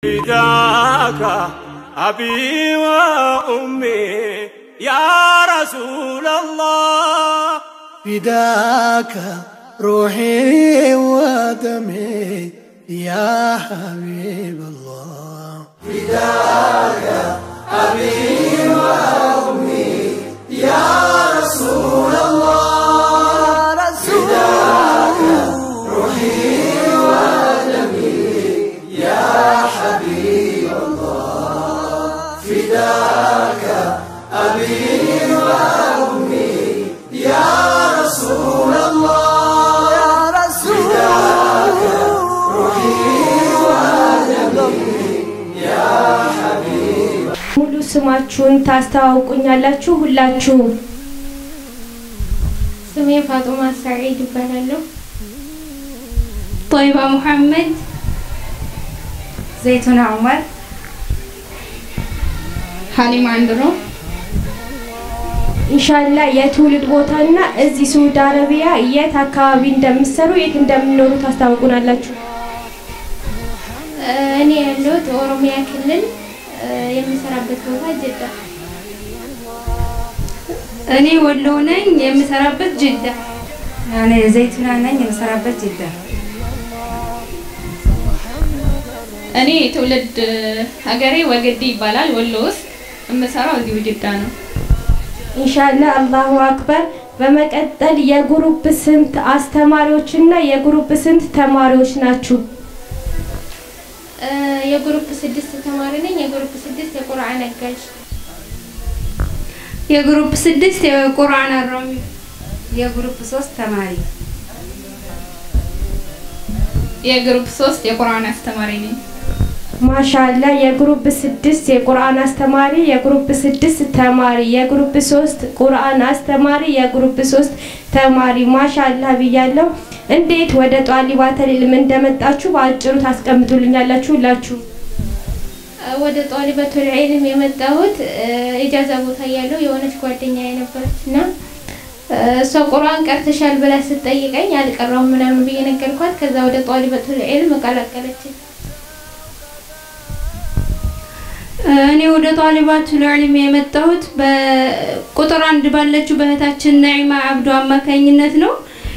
فداك أبي وأمي يا رسول الله فداك روحي ودمي يا حبيب الله فداك أبي وأمي يا رسول الله فداك روحي ودمي يا حبيب الله فداك أبي وأمي يا رسول الله يا رسول فداك روحي ودمي يا حبيب ሙሉ ስማችሁን ታስተዋውቁኛላችሁ ሁላችሁ? ስሜ ፋጡማ ሰዒድ ይባላል። طيبة محمد زيتونة عمر حليمة عندرو ኢንሻአላህ የትውልድ ቦታና እዚህ ሳውዲ አረቢያ የት አካባቢ እንደምትሰሩ የት እንደምትኖሩ ታስተዋውቁናላችሁ? እኔ ያለሁት ኦሮሚያ ክልል የምሰራበት ቦታ ጅዳ። እኔ ወሎ ነኝ የምሰራበት ጅዳ። እኔ ዘይቱና ነኝ የምሰራበት ጅዳ። እኔ ትውልድ ሀገሬ ወገዲ ይባላል ወሎ ውስጥ የምሰራው እዚሁ ጅዳ ነው። ኢንሻአላህ አላሁ አክበር። በመቀጠል የግሩፕ ስንት አስተማሪዎችና የግሩፕ ስንት ተማሪዎች ናችሁ? የግሩፕ 6 ተማሪ ነኝ። የግሩፕ 6 የቁርአን አጋዥ። የግሩፕ 6 የቁርአን አራሚ። የግሩፕ 3 ተማሪ። የግሩፕ 3 የቁርአን አስተማሪ ነኝ። ማሻአላህ የግሩፕ 6 የቁርአን አስተማሪ፣ የግሩፕ 6 ተማሪ፣ የግሩፕ 3 ቁርአን አስተማሪ፣ የግሩፕ 3 ተማሪ። ማሻአላህ ብያለሁ። እንዴት ወደ ጧሊባተል ኢልም እንደመጣችሁ በአጭሩ ታስቀምጡልኛላችሁ ሁላችሁ? ወደ ጧሊባተል ኢልም የመጣሁት ኢጃዛ ቦታ ያለው የሆነች ጓደኛዬ ነበረችና እሷ ቁርአን ቀርተሻል ብላ ስትጠይቀኝ አልቀራሁም ምናምን ብዬ ነገርኳት። ከዛ ወደ ጧሊባተል ኢልም ቀላቀለች። እኔ ወደ ጧሊባተል ኢልም የመጣሁት በቁጥር 1 ባለችው በእህታችን ነዒማ አብዱ አማካኝነት ነው።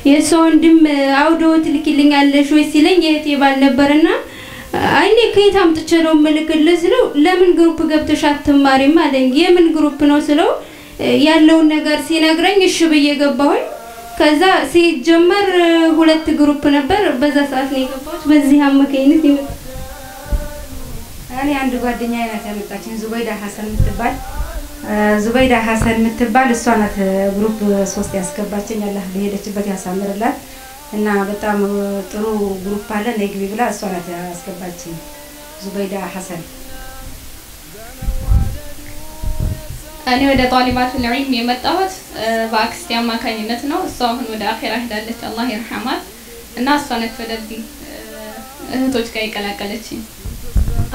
የሰው ወንድም አውዶ ትልኪልኛለሽ ወይ ሲለኝ የእህቴ ባል ነበርና አይኔ ከየት አምጥቼ ነው መልክልህ ስለው ለምን ግሩፕ ገብተሽ አትማሪም አለኝ። የምን ግሩፕ ነው ስለው ያለውን ነገር ሲነግረኝ እሺ ብዬ ገባሁኝ። ከዛ ሲጀመር 2 ግሩፕ ነበር። በዛ ሰዓት ነው የገባሁት። በዚህ አማካኝነት ነው። እኔ አንድ ጓደኛዬ ናት ያመጣችኝ ዙበይዳ ሐሰን የምትባል እሷ ናት ግሩፕ 3 ያስገባችኝ። አላህ በሄደችበት ያሳምርላት እና በጣም ጥሩ ግሩፕ አለ ነግቢ ብላ እሷ ናት ያስገባችኝ ዙበይዳ ሐሰን። እኔ ወደ ጧሊባተል ኢልም የመጣሁት በአክስቴ አማካኝነት ነው። እሷ አሁን ወደ አኺራ ሄዳለች አላህ ይርሐማት እና እሷ ነች ወደዚህ እህቶች ጋር የቀላቀለችኝ።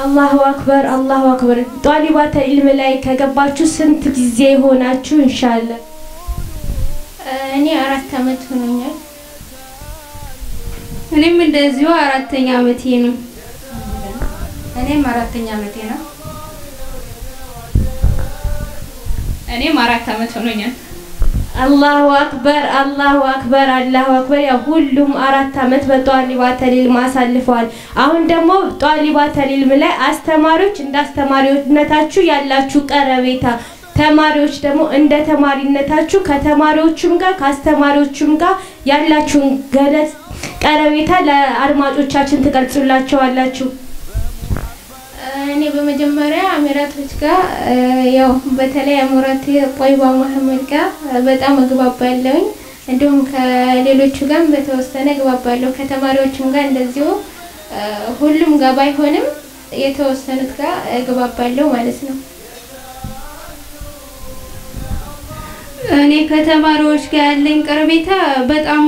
አላሁ አክበር አላሁ አክበር። ጧሊባተል ኢልም ላይ ከገባችሁ ስንት ጊዜ ሆናችሁ? ኢንሻአላህ እኔ 4 አመት ሆኖኛል። እኔም እንደዚሁ 4ኛ አመቴ ነው። እኔም 4ኛ አመቴ ነው። እኔም 4 አመት ሆኖኛል። አላሁ አክበር አላሁ አክበር አላሁ አክበር። ያው ሁሉም 4 አመት በጧሊባተል ኢልም አሳልፈዋል። አሁን ደግሞ ጧሊባተል ኢልም ላይ አስተማሪዎች እንደ አስተማሪነታችሁ ያላችሁ ቀረቤታ፣ ተማሪዎች ደግሞ እንደ ተማሪነታችሁ ከተማሪዎችም ጋር ከአስተማሪዎችም ጋር ያላችሁን ቀረቤታ ለአድማጮቻችን ትገልጹላቸዋላችሁ? እኔ በመጀመሪያ አሚራቶች ጋር ያው በተለይ አሚራት ጦይባ መሐመድ ጋር በጣም እግባባለሁ። እንዲሁም ከሌሎቹ ጋር በተወሰነ እግባባለሁ። ከተማሪዎችም ጋር እንደዚሁ ሁሉም ጋር ባይሆንም የተወሰኑት ጋር እግባባለሁ ማለት ነው። እኔ ከተማሪዎች ጋር ያለኝ ቀረቤታ በጣም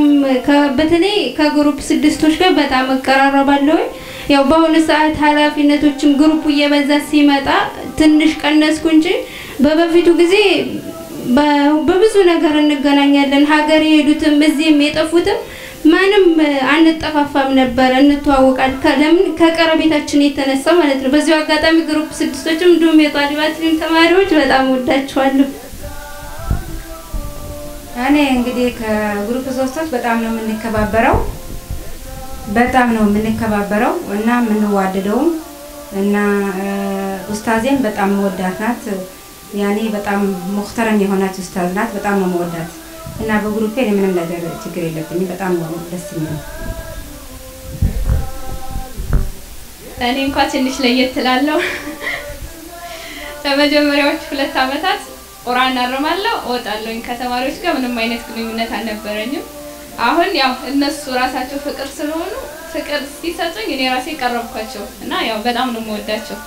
በተለይ ከግሩፕ 6ቶች ጋር በጣም እቀራረባለሁ። ያው በአሁኑ ሰዓት ኃላፊነቶችም ግሩፕ እየበዛ ሲመጣ ትንሽ ቀነስኩ እንጂ በበፊቱ ጊዜ በብዙ ነገር እንገናኛለን። ሀገር የሄዱትም እዚህም የጠፉትም ማንም አንጠፋፋም ነበር እንተዋወቃለን ከቀረቤታችን የተነሳ ማለት ነው በዚሁ አጋጣሚ ግሩፕ 6ቶችም እንዲሁም የጧሊባት ተማሪዎች በጣም ወዳቸዋለሁ እኔ እንግዲህ ከግሩፕ 3ቶች በጣም ነው የምንከባበረው እና ምንዋደደው እና ኡስታዜን በጣም ወዳት ናት ያኔ በጣም ሙክተረም የሆነች ኡስታዝ ናት በጣም ነው ወዳት እና በግሩፕ ላይ ምንም ነገር ችግር የለብኝም በጣም ነው ደስ የሚለው እኔ እንኳን ትንሽ ለየት እላለሁ ለመጀመሪያዎቹ 2 አመታት ቁርአን አረማለሁ ወጣለሁኝ ከተማሪዎች ጋር ምንም አይነት ግንኙነት አልነበረኝም አሁን ያው እነሱ ራሳቸው ፍቅር ስለሆኑ ፍቅር ሲሰጡኝ እኔ ራሴ ቀረብኳቸው እና ያው በጣም ነው የምወዳቸው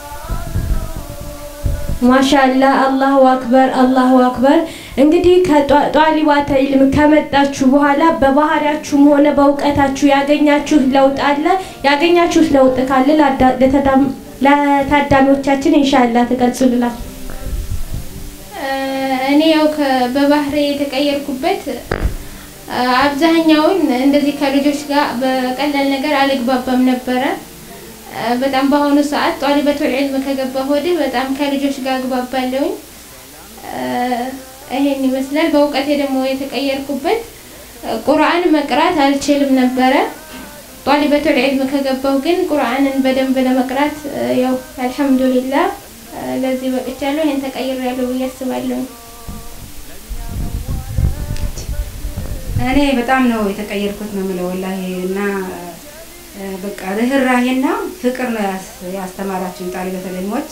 ማሻአላህ አላሁ አክበር እንግዲህ ከጧሊባት ኢልም ከመጣችሁ በኋላ በባህሪያችሁም ሆነ በእውቀታችሁ ያገኛችሁት ለውጥ አለ ያገኛችሁት ለውጥ ካለ ለታዳሚዎቻችን ኢንሻአላህ ተገልጹልናል እኔ ያው በባህሪ የተቀየርኩበት አብዛኛውን እንደዚህ ከልጆች ጋር በቀላል ነገር አልግባባም ነበረ በጣም በአሁኑ ሰዓት ጧሊበቱል ዒልም ከገባሁ ወዲህ በጣም ከልጆች ጋር አግባባለሁኝ ይሄን ይመስላል በእውቀቴ ደግሞ የተቀየርኩበት ቁርአን መቅራት አልችልም ነበረ ጧሊበቱል ዒልም ከገባሁ ግን ቁርአንን በደንብ ለመቅራት ያው አልহামዱሊላህ ለዚህ በቅቻለሁ ይሄን ተቀይሬያለሁ ብዬ አስባለሁ እኔ በጣም ነው የተቀየርኩት ነው ማለት ወላሂ እና በቃ ርህራሄና ፍቅር ነው ያስተማራችሁን ጧሊበቱል ዒልሞች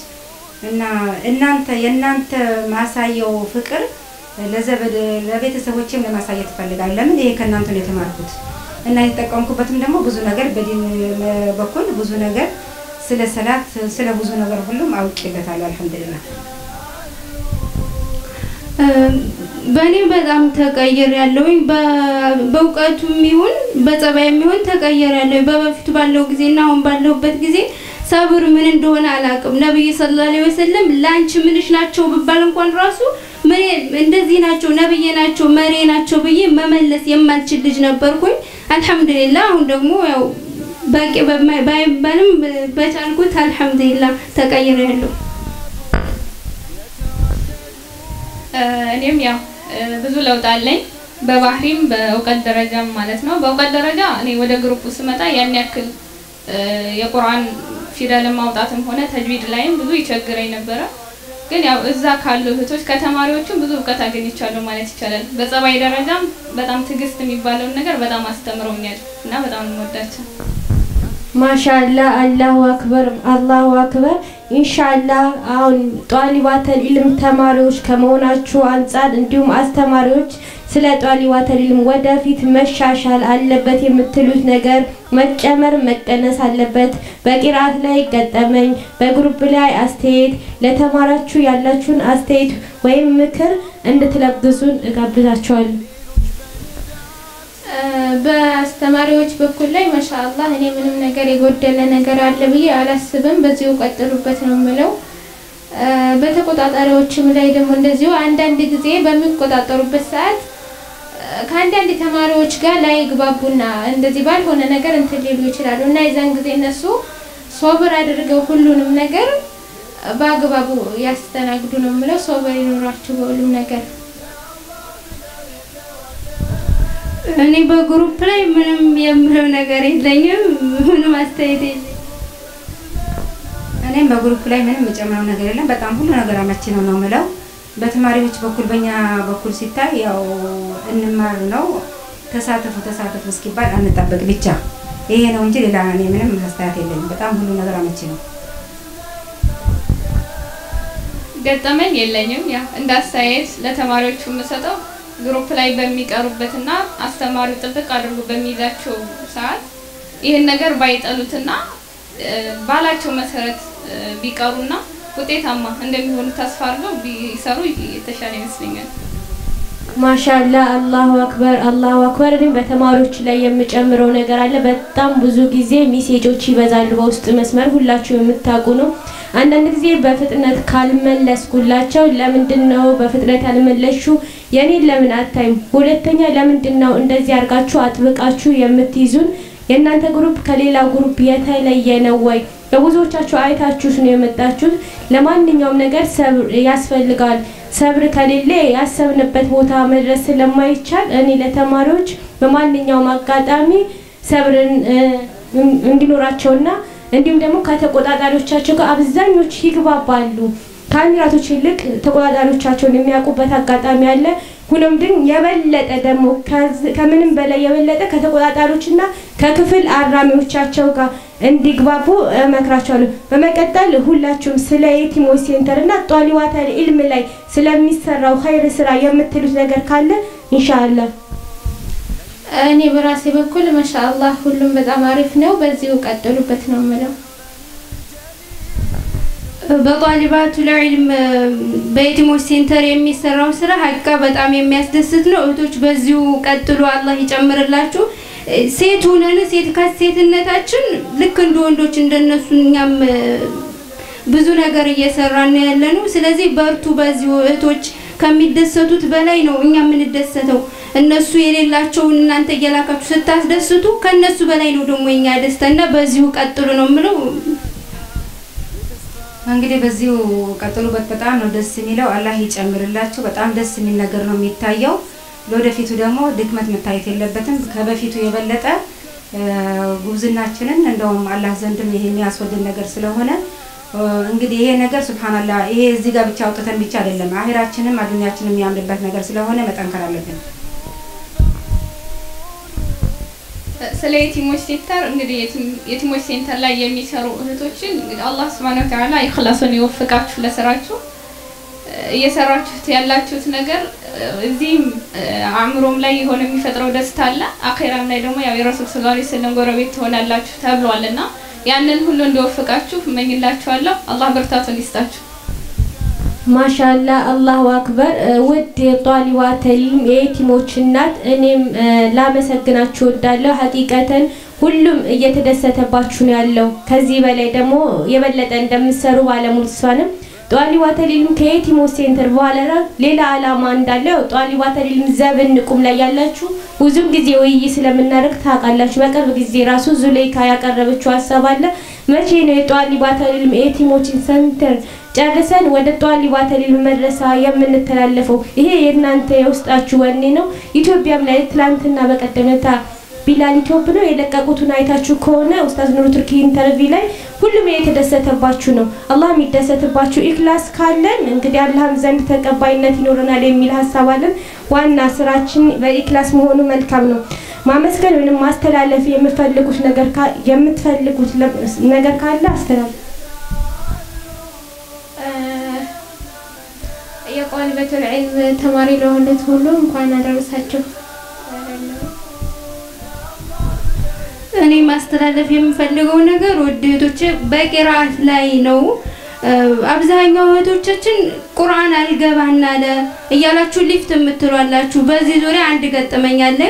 እና የናንተ ማሳየው ፍቅር ለቤተሰቦቼም ለማሳየት ፈልጋለሁ ለምን ይሄ ከናንተ ነው የተማርኩት እና የተጠቀምኩበትም ደግሞ ብዙ ነገር በዲን በኩል ብዙ ነገር ስለ ሰላት ስለ ብዙ ነገር ሁሉም አውቄበታለሁ አልহামዱሊላህ በኔ በጣም ተቀየራለሁኝ በእውቀቱም ይሁን በጸባይም ይሁን ተቀየራለሁ በበፊቱ ባለው ጊዜና አሁን ባለውበት ጊዜ ሰብር ምን እንደሆነ አላቅም ነብይ ሰለላሁ ዐለይሂ ወሰለም ላንቺ ምንሽ ናቸው ቢባል እንኳን ራሱ ምን እንደዚህ ናቸው ነብይ ናቸው መሪ ናቸው ብዬ መመለስ የማልችል ልጅ ነበርኩኝ አልহামዱሊላህ አሁን ደግሞ ያው ባቂ ባይባልም በቻልኩት አልহামዱሊላህ ተቀይሬያለሁ እኔም ያው ብዙ ለውጥ አለኝ በባህሪም በእውቀት ደረጃም ማለት ነው በእውቀት ደረጃ እኔ ወደ ግሩፕ ስመጣ ያን ያክል የቁርአን ፊደል ማውጣትም ሆነ ተጅዊድ ላይም ብዙ ይቸግረኝ ነበር ግን ያው እዛ ካሉ እህቶች ከተማሪዎችም ብዙ እውቀት አገኝቻለሁ ማለት ይቻላል በጸባይ ደረጃም በጣም ትግስት የሚባለው ነገር በጣም አስተምረውኛል እና በጣም ወዳቸው ማሻአላህ አላሁ አክበር ኢንሻአላህ አሁን ጧሊባተል ኢልም ተማሪዎች ከመሆናችሁ አንፃር እንዲሁም አስተማሪዎች ስለ ጧሊባተል ኢልም ወደፊት መሻሻል አለበት የምትሉት ነገር መጨመር መቀነስ አለበት በቂራት ላይ ገጠመኝ በግሩፕ ላይ አስተያየት ለተማራችሁ ያላችሁን አስተያየት ወይም ምክር እንድትለግሱን እጋብዛችኋለሁ በአስተማሪዎች በኩል ላይ ማሻአላህ እኔ ምንም ነገር የጎደለ ነገር አለ ብዬ አላስብም በዚሁ ቀጥሉበት ነው የምለው በተቆጣጣሪዎችም ላይ ደግሞ እንደዚሁ አንዳንድ ጊዜ በሚቆጣጠሩበት ሰዓት ከአንዳንድ ተማሪዎች ጋር ላይ ግባቡና እንደዚህ ባልሆነ ነገር እንትን ሊሉ ይችላሉ እና የዛን ጊዜ እነሱ ሶብር አድርገው ሁሉንም ነገር በአግባቡ ያስተናግዱ ነው የምለው ሶብር ይኖራችሁ በሁሉም ነገር እኔ በግሩፕ ላይ ምንም የምለው ነገር የለኝም ምንም አስተያየት የለኝም እኔም በግሩፕ ላይ ምንም የጨመረው ነገር የለም በጣም ሁሉ ነገር አመቺ ነው ነው የምለው በተማሪዎች በኩል በእኛ በኩል ሲታይ ያው እንማር ነው ተሳተፉ እስኪባል አንጣበቅ ብቻ ይሄ ነው እንጂ ሌላ እኔ ምንም አስተያየት የለኝም በጣም ሁሉ ነገር አመቺ ነው ገጠመኝ የለኝም ያ እንዳስተያየት ለተማሪዎቹ የምሰጠው ግሩፕ ላይ በሚቀሩበትና አስተማሪው ጥብቅ አድርጎ በሚይዛቸው ሰዓት ይሄን ነገር ባይጠሉትና ባላቸው መሰረት ቢቀሩና ውጤታማ እንደሚሆኑ ተስፋ አድርገው ቢሰሩ የተሻለ ይመስለኛል ማሻአላ አላሁ አክበር አላሁ አክበር። እኔም በተማሪዎች ላይ የምጨምረው ነገር አለ። በጣም ብዙ ጊዜ ሜሴጆች ይበዛሉ በውስጥ መስመር ሁላችሁ የምታውቁ ነው። አንዳንድ ጊዜ በፍጥነት ካልመለስኩላቸው ለምንድነው በፍጥነት ያልመለሹ የኔን ለምን አታይም? ሁለተኛ ለምንድነው እንደዚህ አርጋችሁ አጥብቃችሁ የምትይዙን? የእናንተ ግሩፕ ከሌላ ግሩፕ የተለየ ነው ወይ? በብዙዎቻችሁ አይታችሁስ ነው የመጣችሁት። ለማንኛውም ነገር ሰብር ያስፈልጋል። ሰብር ከሌለ ያሰብንበት ቦታ መድረስ ስለማይቻል እኔ ለተማሪዎች በማንኛውም አጋጣሚ ሰብርን እንዲኖራቸውና እንዲሁም ደግሞ ከተቆጣጣሪዎቻቸው ጋር አብዛኞቹ ይግባባሉ። ካሜራቶች ይልቅ ተቆጣጣሪዎቻቸውን የሚያውቁበት አጋጣሚ አለ። ሁሉም ግን የበለጠ ደግሞ ከምንም በላይ የበለጠ ከተቆጣጣሪዎችና ከክፍል አራሚዎቻቸው ጋር እንዲግባቡ እመክራቸዋለሁ። በመቀጠል ሁላችሁም ስለ የቲሞች ሴንተርና ጧሊባተል ኢልም ላይ ስለሚሰራው ኸይር ስራ የምትሉት ነገር ካለ ኢንሻአላህ። እኔ በራሴ በኩል ማሻአላህ ሁሉም በጣም አሪፍ ነው። በዚሁ ቀጥሉበት ነው የምለው። በጧሊባቱል ኢልም በየቲሞች ሴንተር የሚሰራው ስራ ሀቂቃ በጣም የሚያስደስት ነው። እህቶች በዚሁ ቀጥሉ፣ አላህ ይጨምርላችሁ። ሴት ሆነን ሴትነታችን ልክ እንደ ወንዶች እንደነሱ እኛም ብዙ ነገር እየሰራን ያለነው። ስለዚህ በርቱ በዚሁ እህቶች። ከሚደሰቱት በላይ ነው እኛ የምንደሰተው። እነሱ የሌላቸውን እናንተ እየላካችሁ ስታስደስቱ ከነሱ በላይ ነው ደግሞ እኛ ደስታና በዚሁ ቀጥሉ ነው የምለው። እንግዲህ በዚሁ ቀጥሉበት። በጣም ነው ደስ የሚለው። አላህ ይጨምርላችሁ። በጣም ደስ የሚል ነገር ነው የሚታየው። ለወደፊቱ ደግሞ ድክመት መታየት የለበትም። ከበፊቱ የበለጠ ጉብዝናችንን እንደውም አላህ ዘንድም ይሄ የሚያስወድድ ነገር ስለሆነ እንግዲህ ይሄ ነገር ሱብሃንአላህ ይሄ እዚህ ጋር ብቻ አውጥተን ብቻ አይደለም አኺራችንም አዱንያችንም የሚያምርበት ነገር ስለሆነ መጠንከር አለብን። ስለ የቲሞች ሴንተር እንግዲህ የቲሞች ሴንተር ላይ የሚሰሩ እህቶችን እንግዲህ አላህ Subhanahu Wa Ta'ala ይخلصን ይወፍቃችሁ ለስራችሁ። እየሰራችሁት ያላችሁት ነገር እዚህም አእምሮም ላይ የሆነ የሚፈጥረው ደስታ አለ። አኺራም ላይ ደግሞ ያው የረሱል ሰለላሁ ዐለይሂ ወሰለም ጎረቤት ትሆናላችሁ ተብሏልና ያንን ሁሉ እንዲወፍቃችሁ እመኝላችኋለሁ። አላህ ብርታቱን ይስጣችሁ። ማሻአላ አላሁ አክበር። ውድ የጧሊባተል ኢልም የቲሞች እናት እኔም ላመሰግናችሁ ወዳለሁ። ሐቂቀተን ሁሉም እየተደሰተባችሁ ነው ያለው። ከዚህ በላይ ደግሞ የበለጠ እንደምትሰሩ ባለሙሉ ተስፋ ነኝ። ጧሊባተል ኢልም ከየቲሞች ሴንተር በኋላ ሌላ አላማ እንዳለው ጧሊባተል ኢልም ዘብን ቁም ላይ ያላችሁ ብዙም ጊዜ ውይይት ስለምናደርግ ታውቃላችሁ። በቅርብ ጊዜ ራሱ ዙሌይካ ያቀረበችው ሐሳብ አለ። መቼ ነው የጧሊባተል ኢልም የቲሞች ሴንተር ጨርሰን ወደ ጧሊባተል ኢልም መድረሳ የምንተላለፈው? ይሄ የእናንተ የውስጣችሁ ወኔ ነው። ኢትዮጵያም ላይ ትላንትና በቀደምታ ቢላል ኢትዮጵያ ነው የለቀቁትን አይታችሁ ከሆነ ኡስታዝ ኑሩ ቱርኪ ኢንተርቪው ላይ ሁሉም የተደሰተባችሁ ነው። አላህ የሚደሰትባችሁ ኢኽላስ ካለን እንግዲህ አላህም ዘንድ ተቀባይነት ይኖረናል የሚል ሐሳብ አለን። ዋና ስራችን በኢኽላስ መሆኑ መልካም ነው። ማመስገን ወይንም ማስተላለፍ የምትፈልጉት ነገር ካለ አስተላልፉ። የጧሊባቱል ኢልም ተማሪ ለሆኑት ሁሉ እንኳን አደረሳችሁ። እኔ ማስተላለፍ የምፈልገው ነገር ወደ እህቶቼ በቂራአት ላይ ነው። አብዛኛው እህቶቻችን ቁርአን አልገባና አለ እያላችሁ ሊፍት የምትሏላችሁ። በዚህ ዙሪያ አንድ ገጠመኝ አለ።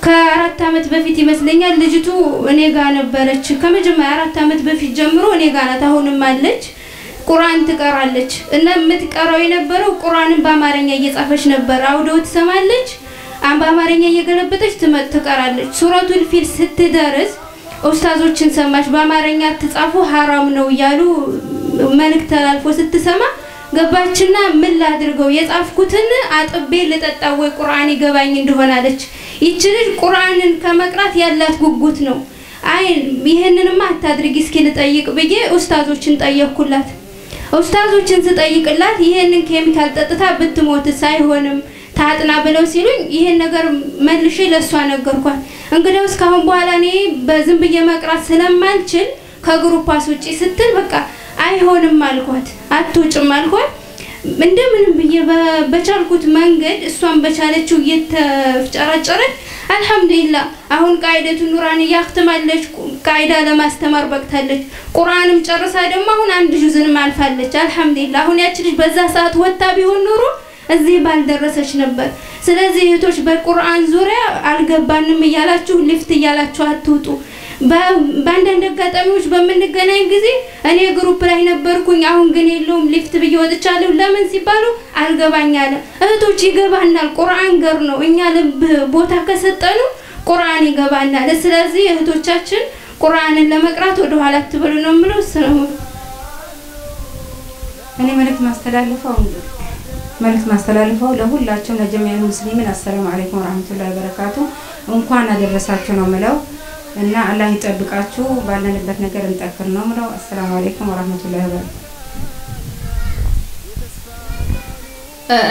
ከ4 አመት በፊት ይመስለኛል ልጅቱ እኔ ጋር ነበረች። ከመጀመሪያ 4 አመት በፊት ጀምሮ እኔ ጋር ናት። አሁንም አለች። ቁርአን ትቀራለች እና የምትቀራው የነበረው ቁርአንን በአማርኛ እየጻፈች ነበር። አውዲዮ ትሰማለች፣ በአማርኛ እየገለበጠች ትቀራለች። ሱረቱል ፊል ስትደርስ ኡስታዞችን ሰማች። በአማርኛ ተጻፉ ሐራም ነው እያሉ መልእክት ተላልፎ ስትሰማ ገባችና ምን ላድርገው የጻፍኩትን አጥቤ ልጠጣ ወይ ቁርአን ይገባኝ እንደሆነ አለች። ይቺ ልጅ ቁርአንን ከመቅራት ያላት ጉጉት ነው። አይ ይሄንንማ አታድርጊ እስኪ ልጠይቅ ብዬ ኡስታዞችን ጠየቅኩላት። ኡስታዞችን ስጠይቅላት ይሄንን ኬሚካል ጠጥታ ብትሞትስ አይሆንም ታጥና ብለው ሲሉኝ ይሄን ነገር መልሼ ለሷ ነገርኳት። እንግዲህ እስካሁን በኋላ እኔ በዝም ብዬ መቅራት ስለማልችል ከግሩፓስ ውጪ ስትል በቃ አይሆንም አልኳት፣ አትውጭም አልኳት። እንደምንም ብዬ በቻልኩት መንገድ እሷን በቻለችው እየተፍጨረጨረች አልহামዱሊላህ አሁን ቃይደቱ ኑራን ያክተማለች። ቃይዳ ለማስተማር በቅታለች። ቁርአንም ጨርሳ ደግሞ አሁን አንድ ጁዝን ማልፋለች። አልহামዱሊላህ አሁን ያቺ ልጅ በዛ ሰዓት ወጣ ቢሆን ኑሮ እዚህ ባልደረሰች ነበር። ስለዚህ እህቶች በቁርአን ዙሪያ አልገባንም እያላችሁ ሊፍት እያላችሁ አትውጡ። በአንዳንድ አጋጣሚዎች በምንገናኝ ጊዜ እኔ ግሩፕ ላይ ነበርኩኝ አሁን ግን የለውም ሊፍት ብዬ ወጥቻለሁ ለምን ሲባሉ አልገባኝ አለ። እህቶች ይገባናል፣ ቁርአን ገር ነው። እኛ ልብ ቦታ ከሰጠኑ ቁርአን ይገባናል። ስለዚህ እህቶቻችን ቁርአንን ለመቅራት ወደ ኋላ አትበሉ ነው የምለው። ሰላም እኔ መልእክት ማስተላልፈው ለሁላችሁም ለጀሚዓ ሙስሊሚን አሰላሙ አለይኩም ወራህመቱላሂ ወበረካቱ እንኳን አደረሳችሁ ነው የምለው እና አላህ ይጠብቃችሁ ባለንበት ነገር እንጠክር ነው የምለው። አሰላሙ አለይኩም ወራህመቱላሂ ወበረካቱ።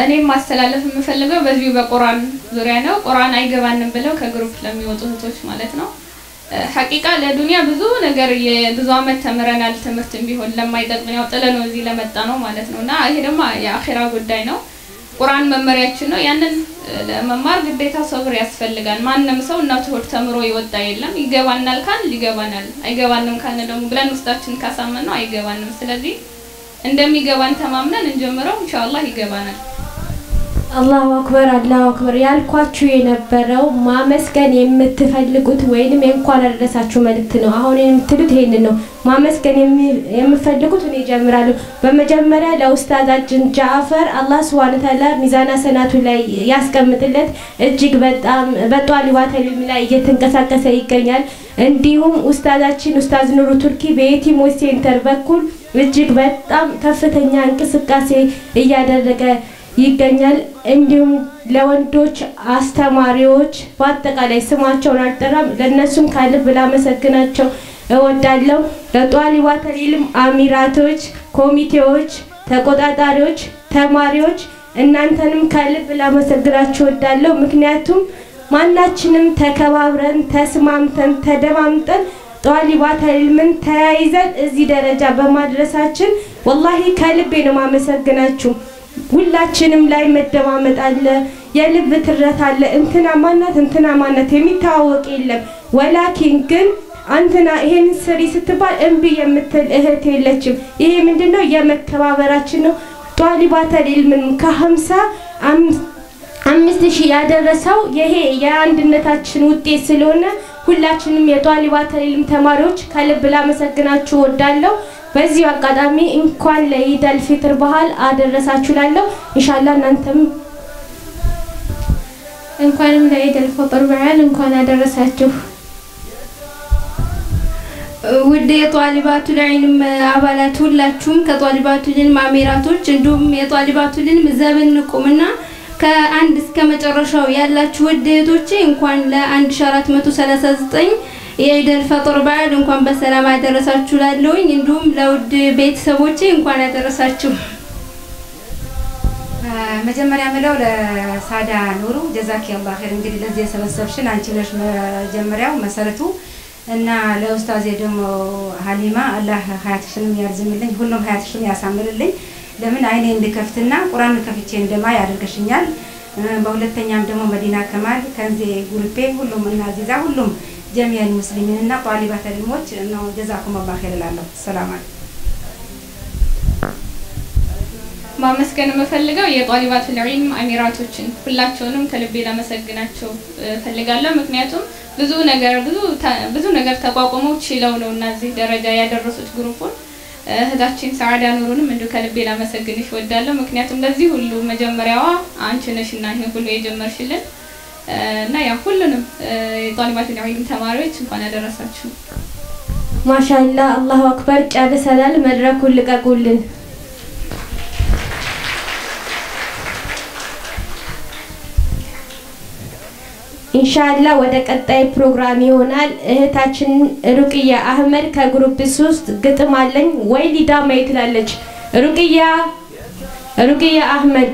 እኔም ማስተላለፍ የምፈልገው በዚሁ በቁርአን ዙሪያ ነው። ቁርአን አይገባንም ብለው ከግሩፕ ለሚወጡ እህቶች ማለት ነው። ሐቂቃ ለዱንያ ብዙ ነገር የብዙ አመት ተምረናል። ትምህርትም ቢሆን ለማይጠቅም ያው ጥለነው እዚህ ለመጣ ነው ማለት ነውና ይሄ ደግሞ የአኺራ ጉዳይ ነው። ቁርአን መመሪያችን ነው። ያንን ለመማር ግዴታ ሰብር ያስፈልጋል። ማንንም ሰው እናቱ ሆድ ተምሮ ይወጣ የለም። ይገባናል ካል ይገባናል፣ አይገባንም ካል ደግሞ ብለን ውስጣችን ካሳመን ነው አይገባንም። ስለዚህ እንደሚገባን ተማምነን እንጀምረው ኢንሻአላህ ይገባናል። አላሁ አክበር ያልኳችሁ የነበረው ማመስገን የምትፈልጉት ወይንም እንኳን አደረሳችሁ መልእክት ነው። አሁን የምትሉት ይሄንን ነው። ማመስገን የምትፈልጉት እኔ ጀምራለሁ። በመጀመሪያ ለኡስታዛችን ጃፈር አላህ Subhanahu Ta'ala ሚዛና ሰናቱ ላይ ያስቀምጥለት። እጅግ በጣም በጧሊባተ ዒልም ላይ እየተንቀሳቀሰ ይገኛል። እንዲሁም ኡስታዛችን ኡስታዝ ኑሩ ቱርኪ በየቲሞች ሴንተር በኩል እጅግ በጣም ከፍተኛ እንቅስቃሴ እያደረገ ይገኛል። እንዲሁም ለወንዶች አስተማሪዎች በአጠቃላይ ስማቸውን አልጠራም ለነሱም ከልብ ላመሰግናቸው እወዳለሁ። ለጧሊባተ ዒልም አሚራቶች፣ ኮሚቴዎች፣ ተቆጣጣሪዎች፣ ተማሪዎች እናንተንም ከልብ ላመሰግናችሁ እወዳለሁ። ምክንያቱም ማናችንም ተከባብረን ተስማምተን ተደማምጠን ጧሊባተ ዒልምን ተያይዘን እዚህ ደረጃ በማድረሳችን ወላሂ ከልቤ ነው ማመሰግናችሁ። ሁላችንም ላይ መደማመጥ አለ፣ የልብ ትረት አለ። እንትና ማናት የሚታወቅ የለም። ወላኪን ግን አንተና ይሄን ስሪ ስትባል እንቢ የምትል እህት የለችም። ይሄ ምንድነው? የመከባበራችን ነው። ጧሊባተ ዒልምን ከ55,000 ያደረሰው ይሄ የአንድነታችን ውጤት ስለሆነ ሁላችንም የጧሊባተ ዒልም ተማሪዎች ከልብ ላመሰግናችሁ እወዳለሁ። በዚህ አጋጣሚ እንኳን ለኢድ አልፊጥር በዓል አደረሳችሁ ላለው ኢንሻአላህ እናንተም እንኳንም ለኢድ አልፊጥር በዓል እንኳን አደረሳችሁ። ውድ የጧሊባቱ ዒልም አባላት ሁላችሁም ከጧሊባቱ ዒልም አሚራቶች እንዲሁም የጧሊባቱ ዒልም ዘበን ቁምና ከአንድ እስከ መጨረሻው ያላችሁ ውድ እህቶቼ እንኳን ለ1439 የኢድ አልፈጥር በዓል እንኳን በሰላም አደረሳችሁ ላለውኝ እንዲሁም ለውድ ቤተሰቦቼ እንኳን አደረሳችሁ። መጀመሪያ ምለው ለሳዳ ኑሩ ጀዛኪላህ ኸይር። እንግዲህ ለዚህ የሰበሰብሽን አንቺ ነሽ መጀመሪያው መሰረቱ እና ለኡስታዝ ደግሞ ሀሊማ አላህ ሀያትሽንም ያርዝምልኝ፣ ሁሉም ሀያትሽን ያሳምርልኝ። ለምን አይኔ እንድከፍትና ቁርአን ከፍቼ እንደማይ ያደርገሽኛል። በሁለተኛም ደግሞ መዲና ከማል ከንዜ ጉርፔ ሁሉም እና ዚዛ ሁሉም ጀሚዓ ሙስሊሚን እና ጧሊባተ ዒልሞች ነው ጀዛኩም አላህ ኸይር ላለው። ሰላም አለይኩም። ማመስገን የምፈልገው የጧሊባተ ዒልም አሚራቶችን ሁላቸውንም ከልቤ ላመሰግናቸው ፈልጋለሁ። ምክንያቱም ብዙ ነገር ተቋቁመው ችለው ነው እና እዚህ ደረጃ ያደረሱት ግሩፑን። እህታችን ሰዓዳ ኑሩንም እንዲሁ ከልቤ ላመሰግንሽ እወዳለሁ። ምክንያቱም ለዚህ ሁሉ መጀመሪያዋ አንቺ ነሽና ይሄ ሁሉ የጀመርሽልን እና ያ ሁሉንም የጧሊባተ ዒልም ተማሪዎች እንኳን አደረሳችሁ። ማሻአላህ አላሁ አክበር። ጨርሰናል። መድረኩን ልቀቁልን። ኢንሻአላህ ወደ ቀጣይ ፕሮግራም ይሆናል። እህታችን ሩቅያ አህመድ ከግሩፕ 3 ግጥም አለኝ ወይ ሊዳ ማየት ትላለች። ሩቅያ አህመድ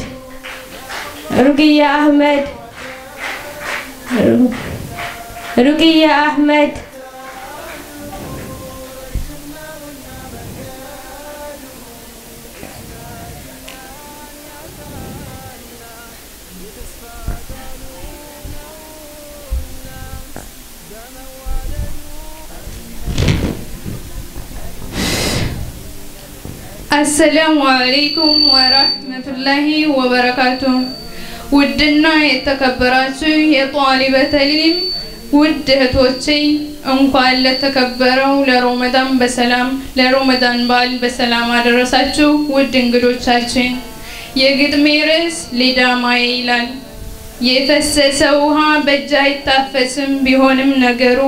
السلام عليكم ورحمة الله وبركاته. ودنا يتكبراتو የጧሊበተ ዒልም ውድ እህቶቼ እንኳን ለተከበረው ለረመዳን በሰላም ለረመዳን በዓል በሰላም አደረሳችሁ። ውድ እንግዶቻችን የግጥሜ ርዕስ ሊዳማዬ ይላል። የፈሰሰ ውሃ በእጅ አይታፈስም ቢሆንም ነገሩ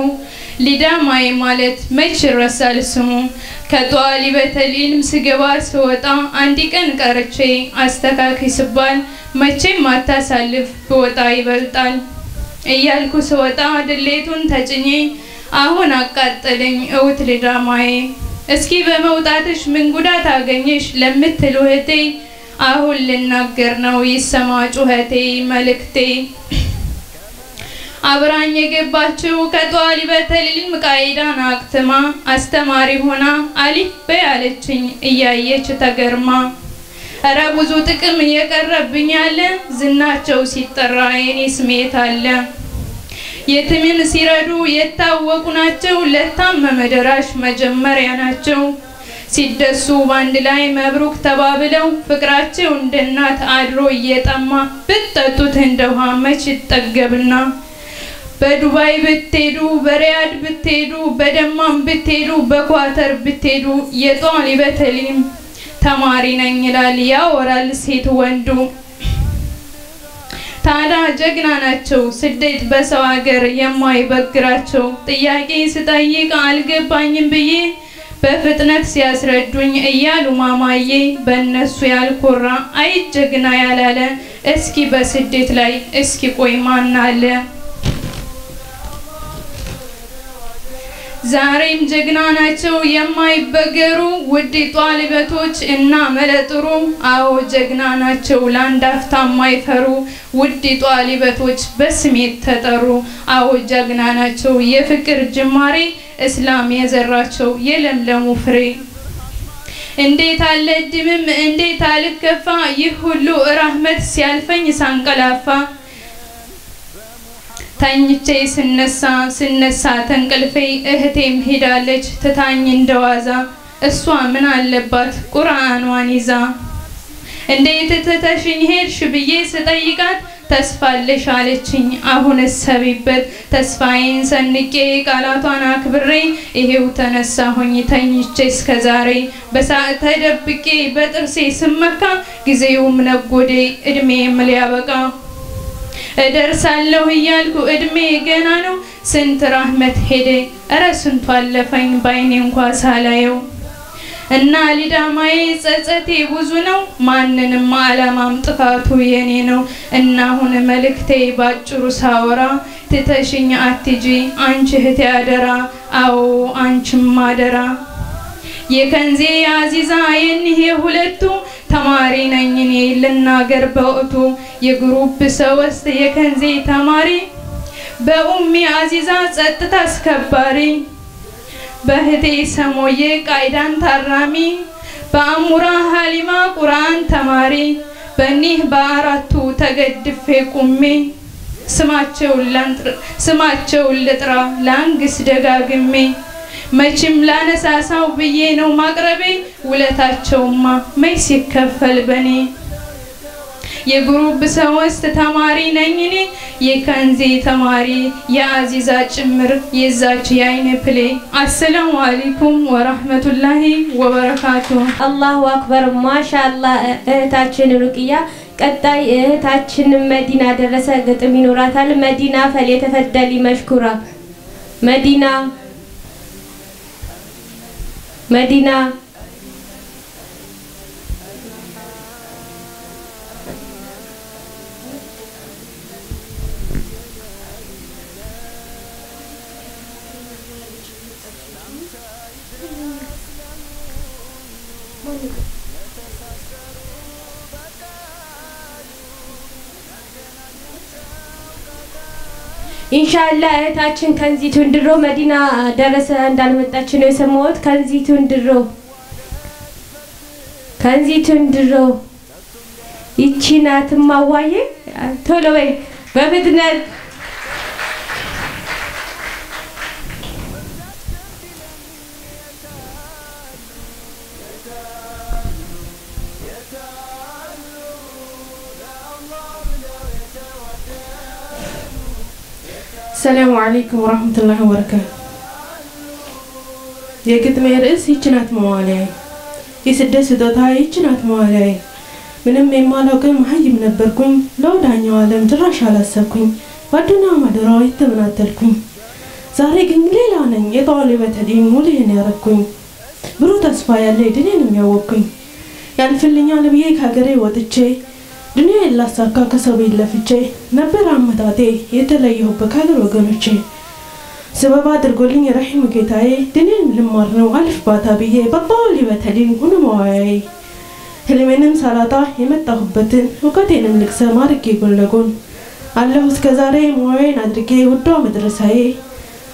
ሊዳማዬ ማለት መች ይረሳል ስሙ። ከጧሊበተ ዒልም ስገባ ስወጣ አንድ ቀን ቀርቼ አስተካኪ ስባል መቼም አታሳልፍ በወጣ ይበልጣል እያልኩ ስወጣ ድሌቱን ተጭኜ አሁን አቃጠለኝ እውት ሊዳማዬ። እስኪ በመውጣትሽ ምን ጉዳት አገኘሽ ለምትሉ እህቴ አሁን ልናገር ነው ይሰማ ጩኸቴ መልእክቴ። አብራኝ የገባችው ከጧሊበተ ዒልም ቃይዳን አክትማ አስተማሪ ሆና አሊፍ በይ አለችኝ እያየች ተገርማ። ኧረ ብዙ ጥቅም የቀረብኝ አለ ዝናቸው ሲጠራ የኔ ስሜት አለ። የትምን ሲረዱ የታወቁ ናቸው ለታመመ ደራሽ መጀመሪያ ናቸው። ሲደሱ ባንድ ላይ መብሩክ ተባብለው ፍቅራቸው እንደናት አድሮ እየጠማ ብትጠጡት እንደውሃ መች ይጠገብና። በዱባይ ብትሄዱ በሪያድ ብትሄዱ በደማም ብትሄዱ በኳተር ብትሄዱ የጧሊበተ ዒልም ተማሪ ነኝ ይላል ያወራል ሴት ወንዱ። ታዲያ ጀግና ናቸው ስደት በሰው ሀገር የማይበግራቸው። ጥያቄ ስጠይቅ አልገባኝም ብዬ በፍጥነት ሲያስረዱኝ እያሉ ማማዬ በእነሱ ያልኮራ አይ ጀግና ያላለ እስኪ በስደት ላይ እስኪ ቆይ ማን አለ። ዛሬም ጀግና ናቸው የማይበገሩ ውድ ጧሊበቶች እና መለጥሩ። አዎ ጀግና ናቸው ላንድ አፍታ የማይፈሩ ውድ ጧሊበቶች በስሜት ተጠሩ። አዎ ጀግና ናቸው የፍቅር ጅማሬ እስላም የዘራቸው የለምለሙ ፍሬ። እንዴት አልድምም እንዴት አልከፋ ይህ ሁሉ ረህመት ሲያልፈኝ ሳንቀላፋ። ተኝቼ ስነሳ ተንቅልፌ እህቴም ሄዳለች ትታኝ እንደዋዛ። እሷ ምን አለባት ቁርአኗን ይዛ። እንዴት ተተሽኝ ሄድሽ ብዬ ስጠይቃት ተስፋለሽ አለችኝ አሁን ሰቢበት። ተስፋዬን ሰንቄ ቃላቷን አክብሬ ይሄው ተነሳሁኝ ተኝቼ እስከዛሬ። በሰዓት ተደብቄ በጥርሴ ስመካ ጊዜውም ነጎዴ እድሜም ሊያበቃ። እደርሳለሁ እያልኩ እድሜ ገና ነው ስንት ረህመት ሄደ ኧረ ስንቱ አለፈኝ ባይኔ እንኳን ሳላየው። እና ሊዳማዬ ጸጸቴ ብዙ ነው ማንንም አላማም ጥፋቱ የኔ ነው። እና አሁን መልእክቴ ባጭሩ ሳወራ ትተሽኝ አትጂ አንቺ እህቴ አደራ። አዎ አንቺም አደራ። የከንዜ አዚዛ የኒህ ሁለቱ ተማሪ ነኝ እኔ ልናገር በወቅቱ። የግሩፕ ሰውስት የከንዜ ተማሪ በኡሚ አዚዛ ጸጥታ አስከባሪ። በህቴ ሰሞዬ ቃይዳን ታራሚ በአሙራ ሀሊማ ቁርአን ተማሪ። በኒህ በአራቱ ተገድፌ ቁሜ ስማቸውን ልጥራ ላንግስ ደጋግሜ። መቼም ላነሳሳው ብዬ ነው ማቅረቤ ውለታቸውማ መች ሲከፈል በኔ። የግሩፕ ሰውስት ተማሪ ነኝ እኔ የከንዜ ተማሪ የአዚዛ ጭምር የዛች የአይነ ፕሌ። አሰላሙ አለይኩም ወራህመቱላሂ ወበረካቱ። አላሁ አክበር ማሻአላህ። እህታችን ሩቅያ ቀጣይ እህታችን መዲና ደረሰ ግጥም ይኖራታል። መዲና ፈለተፈደሊ መሽኩራ። መዲና ኢንሻአላህ እህታችን ከንዚቱን ድሮ መዲና ደረሰ እንዳልመጣች ነው የሰማሁት። ከንዚቱን ድሮ ይቺ ናት ማዋዬ ቶሎ በይ በፍጥነት። السلام عليكم ورحمة الله وبركاته. የግጥሜ ርዕስ ይችናት መዋለያ የስደት ስጦታ ይችናት መዋለያ ምንም የማላውቀው መሀይም ነበርኩኝ ለወዳኛው ዓለም ድራሽ አላሰብኩኝ ባድና ማደራው የተመናተልኩኝ ዛሬ ግን ሌላ ነኝ የጧሊበት ዲን ሙሉን ያረኩኝ ብሩ ተስፋ ያለ ድኔን የሚያወቅኩኝ ያልፍልኛል ብዬ ከሀገሬ ወጥቼ ዱንያ ላሳካ ከሰው ይለፍቼ ነበር አመጣጤ የተለየሁበት ከሀገር ወገኖቼ سبب አድርጎልኝ ረሂም ጌታዬ ድኔን ልማር ነው አልፍ ባታ ብዬ በጧሊበት ዲን ሁሉ መዋያዬ ህልሜንም ሳላጣ የመጣሁበትን እውቀቴንም ልቅሰም አድርጌ ጎን ለጎን አለሁ እስከዛሬ መዋያዬን አድርጌ ውዷ መድረሳዬ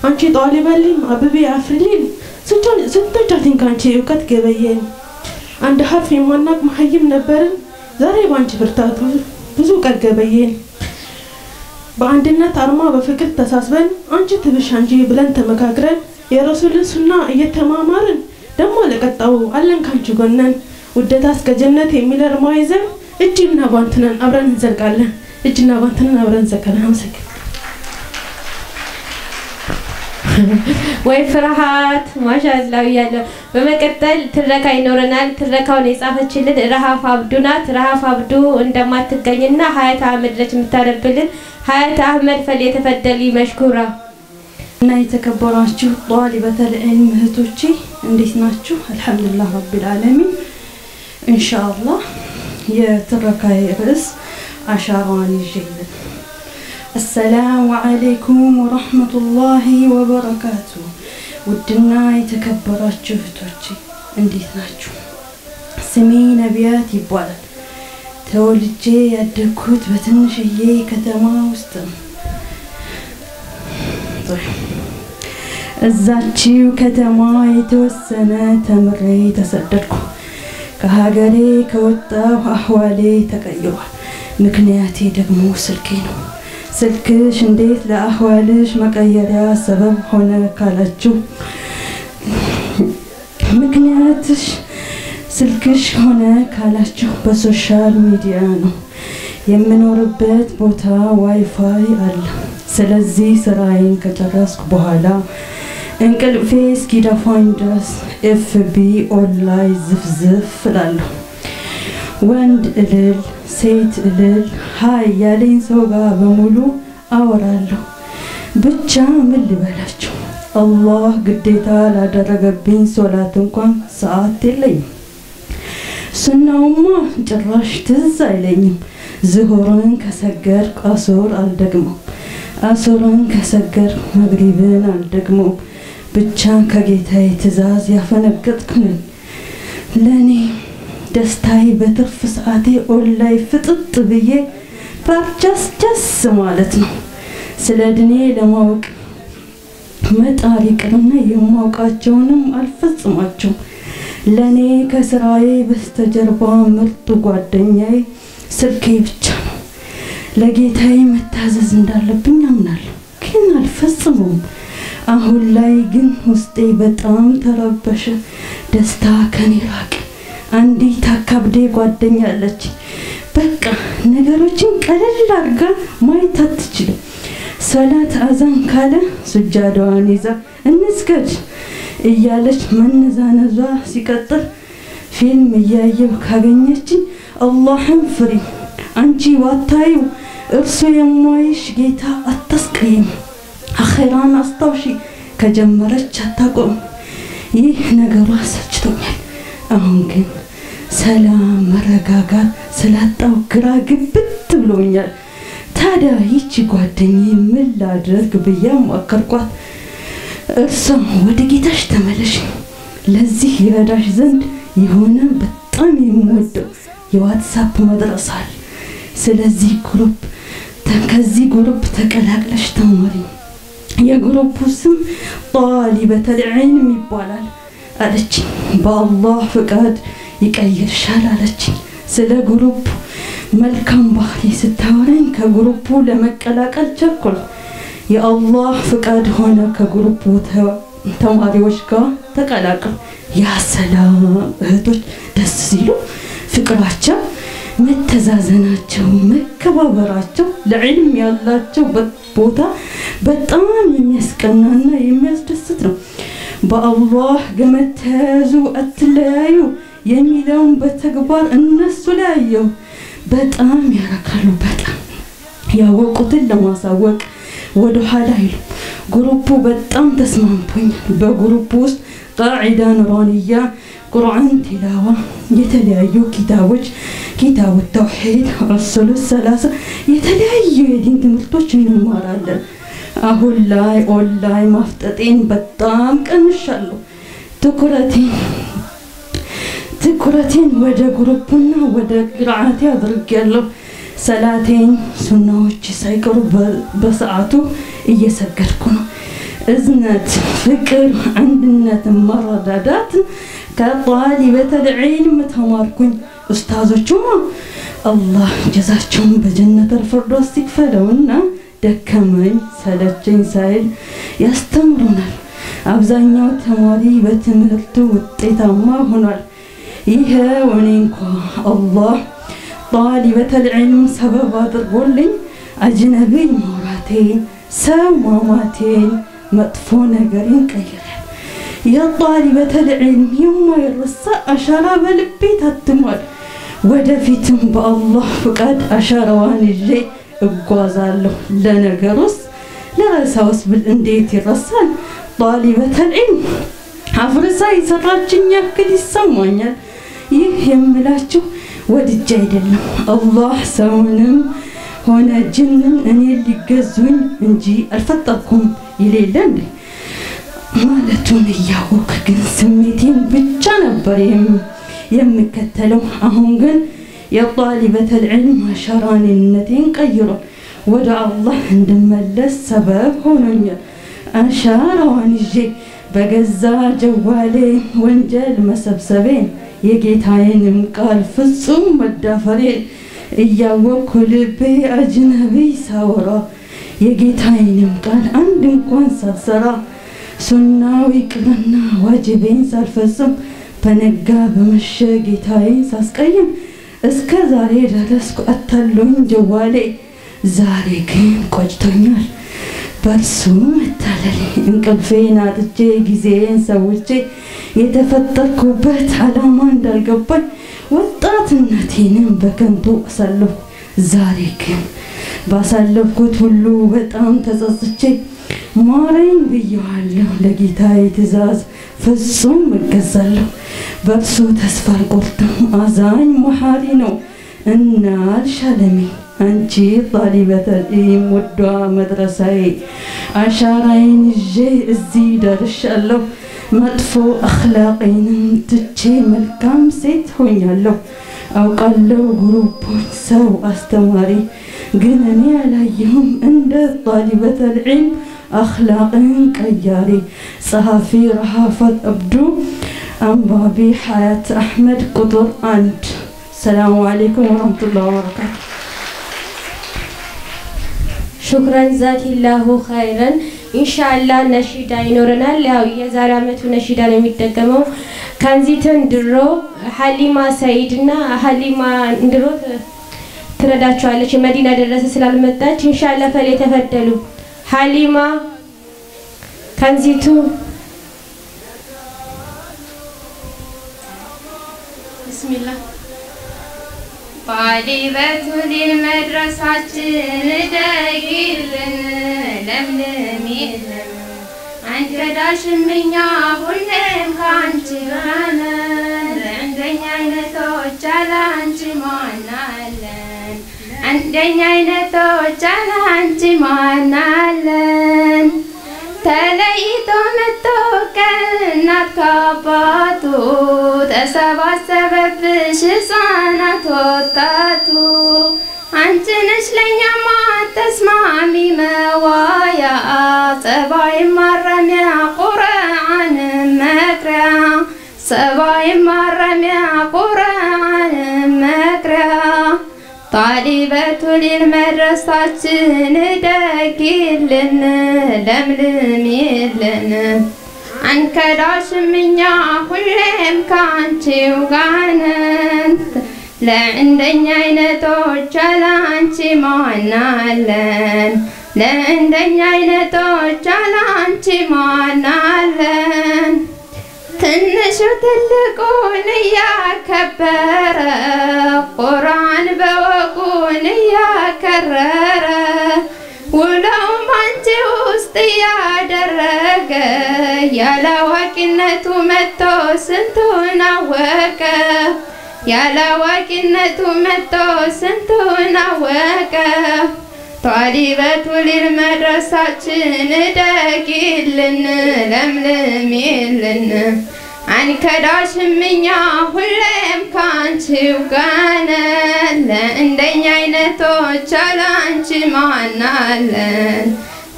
አንቺ ጧሊበልኝ አብቤ አፍሪሊን ስንቶቻችን ካንቺ እውቀት ገበየን አንድ ሐርፍ የማናቅ መሀይም ነበርን ዛሬ ባንቺ ብርታት ብዙ እውቀት ገበየን በአንድነት አርማ በፍቅር ተሳስበን አንቺ ትብሽ አንቺ ብለን ተመካክረን የረሱልን ሱና እየተማማርን ደሞ ለቀጣው አለን ካንቺ ጎነን ውደታ እስከ ጀነት የሚለር ማይዘን እጅና ጓንትነን አብረን እንዘልቃለን እጅና ጓንትነን አብረን ዘከናን አመሰግናለሁ ወይ ፍርሃት ማሻአላህ ያለ በመቀጠል ትረካ ይኖረናል ትረካውን የጻፈችልን ረሃፍ አብዱ ናት ረሃፍ አብዱ እንደማትገኝና ሀያት አህመድ ነች የምታረብልን ሀያት አህመድ ፈለተፈደሊ መሽኩራ እና የተከበራችሁ ጧሊበተ ዒልም እህቶቼ እንዴት ናችሁ አልহামዱሊላህ ረቢል ዓለሚን ኢንሻአላህ የትረካዬ ርዕስ አሻራን ይጀምር السلام عليكم ورحمة الله وبركاته ودنا يتكبراتشو فتوچي እንዴት ናችሁ ስሜ ነቢያት ይባላል ተወልጄ ያደኩት በትንሽዬ ከተማ ውስጥ እዛችው ከተማ የተወሰነ ተምሬ ተሰደድኩ ከሀገሬ ከወጣሁ አህዋሌ ተቀይሯል ምክንያቴ ደግሞ ስልኬ ነው ስልክሽ እንዴት ለአህዋልሽ መቀየሪያ ሰበብ ሆነ ካላችሁ ምክንያትሽ ስልክሽ ሆነ ካላችሁ በሶሻል ሚዲያ ነው የምኖርበት ቦታ ዋይፋይ አለ ስለዚህ ስራዬን ከጨረስኩ በኋላ እንቅልፌ እስኪደፋኝ ድረስ ኤፍቢ ኦንላይን ዝፍዝፍ እላለሁ ወንድ እልል ሴት እልል ሃይ ያለኝ ሰው ጋር በሙሉ አወራለሁ ብቻ ምን ልበላችሁ አላህ ግዴታ ላደረገብኝ ሶላት እንኳን ሰዓት የለኝም ሱናውማ ጭራሽ ትዝ አይለኝም ዝሁርን ከሰገር አሱር አልደግመው አሱርን ከሰገር መግሪብን አልደግመው ብቻ ከጌታዬ ትእዛዝ ያፈነገጥኩኝ ለኔ ደስታዬ በትርፍ ሰዓቴ ኦንላይን ፍጥጥ ብዬ ፓርቻስ ማለት ነው ስለ ድኔ ለማወቅ መጣሪ ቅርና የማውቃቸውንም አልፈጽማቸው ለኔ ከስራዬ በስተጀርባ ምርጡ ጓደኛዬ ስልኬ ብቻ ነው ለጌታዬ መታዘዝ እንዳለብኝ አምናለሁ ግን አልፈጽመውም አሁን ላይ ግን ውስጤ በጣም ተረበሸ ደስታ ከኔ ራቀ አንዲት አካብዴ ጓደኛለች በቃ ነገሮችን ቀለል አድርጋ ማየት አትችልም ሰላት አዛን ካለ ስጃዳዋን ይዛ እንስገድ እያለች መንዛነዟ ሲቀጥል ፊልም እያየው ካገኘችኝ አላህን ፍሪ አንቺ ዋታዩ እርሱ የማይሽ ጌታ አታስቀይም አኺራን አስታውሺ ከጀመረች አታቆም ይህ ነገሯ ሰልችቶኛል አሁን ግን ሰላም መረጋጋት ስላጣው ግራ ግብት ብሎኛል ታዲያ ይቺ ጓደኛዬ ምን ላድርግ ብያም አከርኳት እርሷም ወደ ጌታሽ ተመለሽ ለዚህ ይረዳሽ ዘንድ የሆነ በጣም የምወደው የዋትስአፕ መድረሳ ስለዚህ ከዚህ ግሩፕ ተቀላቅለሽ ተማሪ የግሩፑ ስም ጧሊበተ ዒልም ይባላል አለች በአላህ ፍቃድ ይቀይርሻል አለች ስለ ግሩፕ መልካም ባህሪ ስታወራኝ ከግሩፑ ለመቀላቀል ቸኮል የአላህ ፍቃድ ሆነ ከግሩፑ ተማሪዎች ጋር ተቀላቀል ያ ሰላም እህቶች ደስ ሲሉ ፍቅራቸው መተዛዘናቸው መከባበራቸው ለዕልም ያላቸው ቦታ በጣም የሚያስቀናና የሚያስደስት ነው በአላህ ገመድ ተያዙ አትለያዩ የሚለውን በተግባር እነሱ ላይ ያየው በጣም ያረካሉ በጣም ያወቁትን ለማሳወቅ ወደ ኋላ አይሉ ግሩፑ በጣም ተስማምቶኛል በግሩፑ ውስጥ ቃዒዳ ኑራንያ ቁርአን ቲላዋ የተለያዩ ኪታቦች ኪታቡ ተውሂድ ረሱል ሰላሳ የተለያዩ የዲን ትምህርቶች እንማራለን አሁን ላይ ኦንላይን ማፍጠጤን በጣም ቀንሻለሁ ትኩረቴን ወደ ግሩፑና ወደ ቅራአቴ አድርጌያለሁ ሰላቴን ሱናዎች ሳይቀሩ በሰዓቱ እየሰገድኩ ነው እዝነት ፍቅር አንድነት መረዳዳት ከጣሊበተ العلم ተማርኩኝ ኡስታዞቹማ አላህ ጀዛቸውን በጀነት الفردوس ይክፈለውና ደከመኝ ሰለቸኝ ሳይል ያስተምሩናል አብዛኛው ተማሪ በትምህርቱ ውጤታማ ሆኗል ይሄው እኔ እንኳን አላህ طالبة العلم سبب አድርጎልኝ አጅነቢ ማውራቴን ሰው ማማቴን መጥፎ ነገርን ቀይራል የطالبة العلم የማይረሳ አሻራ በልቤ ታትሟል ወደፊትም በአላህ ፍቃድ አሻራዋን ይዤ እጓዛለሁ ለነገሩስ ለራሳውስ ብል እንዴት ይረሳል طالبة العلم አፍርሳ ይሰራችኝ ያክል ይሰማኛል ይህ የምላችሁ ወድጄ አይደለም አላህ ሰውንም ሆነ ጅንን እኔ ሊገዙኝ እንጂ አልፈጠርኩም ይሌለን ማለቱን እያወቅ ግን ስሜቴን ብቻ ነበር የምከተለው አሁን ግን የጣሊበተ العلم አሻራኔነቴን ቀይሮ ወደ አላህ እንድመለስ ሰበብ ሆኖኛል አሻራዋን ይዤ በገዛ ጀዋሌ ወንጀል መሰብሰቤን የጌታዬንም ቃል ፍጹም መዳፈሬን እያወቅኩ ልቤ አጅነቢ ሳወራ የጌታዬንም ቃል አንድ እንኳን ሳልሰራ ሱናው ይቅርና ዋጅቤን ሳልፈጽም በነጋ በመሸ ጌታዬን ሳስቀይም እስከ ዛሬ ደረስኩ አታሎኝ ጀዋሌ ዛሬ ግን ቆጭቶኛል በርሱ መታለል እንቅልፌን አጥቼ ጊዜን ሰውቼ የተፈጠርኩበት ዓላማ እንዳልገባኝ ወጣትነቴንም በከንቱ አሳለፍኩ ዛሬ ግን ባሳለፍኩት ሁሉ በጣም ተጸጽቼ ማረኝ ብየዋለሁ ለጌታዬ ትእዛዝ ፍጹም እገዛለሁ በርሱ ተስፋ አልቆርጥም አዛኝ መሐሪ ነው እና አልሻለሜ አንቺ طالبة العلم ወዷ መድረሳዬ አሻራዬን ይዤ እዚህ ደርሻለሁ መጥፎ አኽላቄንም ትቼ መልካም ሴት ሆኛለሁ አውቃለሁ ግሩፑን ሰው አስተማሪ ግን እኔ አላየሁም እንደ طالبة العلم أخلاقን ቀያሪ ጸሐፊ ረሃፈት አብዱ አንባቢ ሐያት አህመድ ቁጥር 1 ሰላም አለይኩም ወራህመቱላሂ ወበረካቱ شكرا جزاك الله خيرا ان شاء الله نشيدا ይኖረናል ያው የዛሬ አመቱ ነሺዳ ነው የሚደገመው ካንዚተን ድሮ ሐሊማ ሰይድና ሐሊማ ድሮ ትረዳቸዋለች መዲና ደረሰ ስላልመጣች ኢንሻአላህ ፈለ ተፈደሉ ሐሊማ ካንዚቱ ቢስሚላህ طالبة للمدرسة دايلن لملميلن አንተ ዳሽምኛ ሁሌም ካንቺ ጋር እንደኛ አይነቶች አላንቺ ማናለን እንደኛ አይነቶች አላንቺ ማናለን ተለይቶ መጥቶ ከእናት ከአባቱ ተሰባሰበብሽ ሕፃናት ወጣቱ አንቺ ነሽ ለእኛማ ተስማሚ መዋያ ጸባይ ማረሚያ ቁርአን መክሪያ ጸባይ ማረሚያ ቁርአን መክሪያ طالبة للمدرسة داكيلن لملميلن አንከዳሽም እኛ ሁሌም ካንቺው ጋር ነን ለእንደኛ አይነቶች አላንቺ ማናለን ለእንደኛ አይነቶች አላንቺ ማናለን ትንሹ ትልቁን እያከበረ ቁርአን በወጉን እያከረረ ውለውም አንቺ ውስጥ እያደረገ ያላዋቂነቱ መጥቶ ስንቱን አወቀ ያላዋቂነቱ መጥቶ ስንቱን አወቀ ጧሊበቱ ሊልመድረሳችን እደጊልን ለምልሚልን አንከዳሽም እኛ ሁሌም ካንቺው ጋር ነን ለእንደኛ አይነቶች አላንቺ ማናለን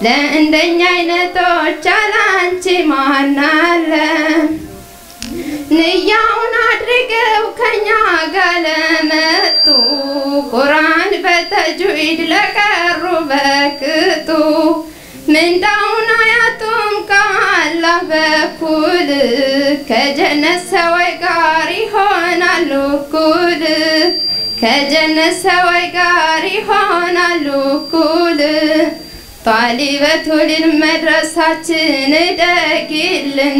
ለእንደኛ አይነቶች አላንቺ ማናለን ንያውን አድርገው ከኛ ጋር ለመጡ ቁርአን በተጅዊድ ለቀሩ በቅጡ ምንዳውን አያጡም ከአላህ በኩል ከጀነት ሰዎች ጋር ይሆናሉ እኩል ከጀነት ሰዎች ጋር ይሆናሉ እኩል ጧሊበቱ ሊልመድረሳችን እደጊልን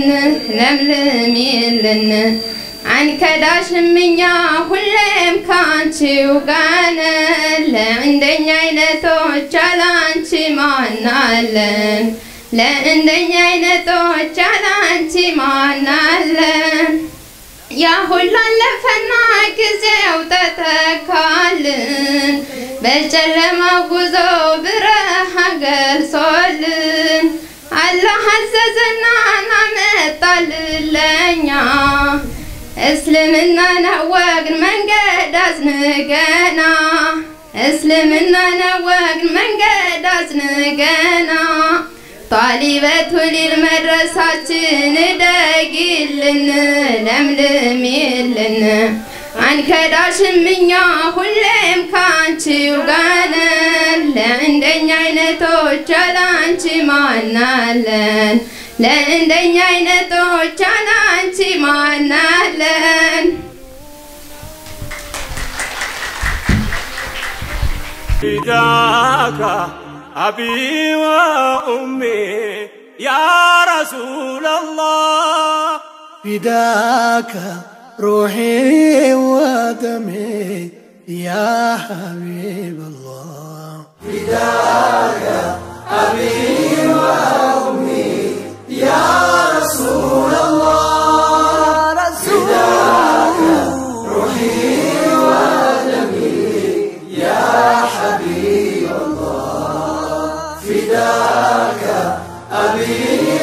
ለምልሚልን አንከዳሽም እኛ ሁሌም ካንቺው ጋር ነን ለእንደኛ አይነቶች አላንቺ ማናለን ለእንደኛ አይነቶች አላንቺ ማናለን ያ ሁሉ አለፈና ጊዜው ተተካልን በጨለማው ጉዞ ብርሃን ገልጾልን አላህ አዘዘና አመጣልን ለኛ እስልምናን አወቅን መንገድ አዝንገና እስልምናን አወቅን መንገድ አዝንገና ጧሊበቱ ሊልመድረሳችን እደጊልን ለምልሚልን አንከዳሽም እኛ ሁሌም ካንቺው ጋር ነን ለእንደኛ አይነቶች አላንቺ ማናለን ለእንደኛ አይነቶች አላንቺ ማናለን فداك أبي وأمي يا رسول الله فداك روحي ودمي يا حبيب الله فداك أبي وأمي يا رسول الله فداك روحي ودمي يا حبيب الله فداك أبي